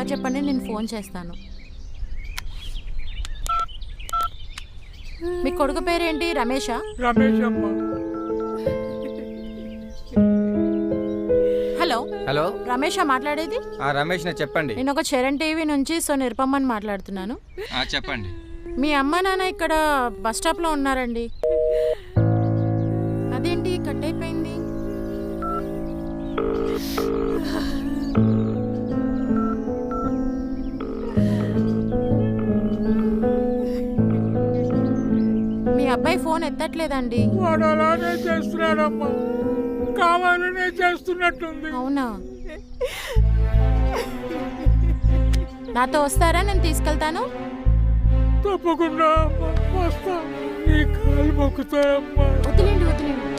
Number చెప్పండి, నేను phone చేస్తాను. మీ కొడుకు పేరేంటి? రమేషా? రమేష్ అమ్మ. హలో హలో, రమేషా మాట్లాడేది? రమేష్ చెప్పండి. నేను ఒక చరణ్ టీవీ నుంచి నిరుపమ్మని మాట్లాడుతున్నాను. చెప్పండి. మీ అమ్మ నాన్న ఇక్కడ బస్ స్టాప్లో ఉన్నారండి. అదేంటి కట్ అయిపోయింది? మీ అబ్బాయి ఫోన్ ఎత్తట్లేదండి. వాడు అలానే చేస్తున్నాడమ్మా, కావాలనే చేస్తున్నట్టుంది. అవునా? నాతో వస్తారా? నేను తీసుకెళ్తాను. తప్పకుండా అమ్మా, వస్తా. నీ కాలు మొక్కుతాయమ్మా. వదిలేండి వదిలేండి.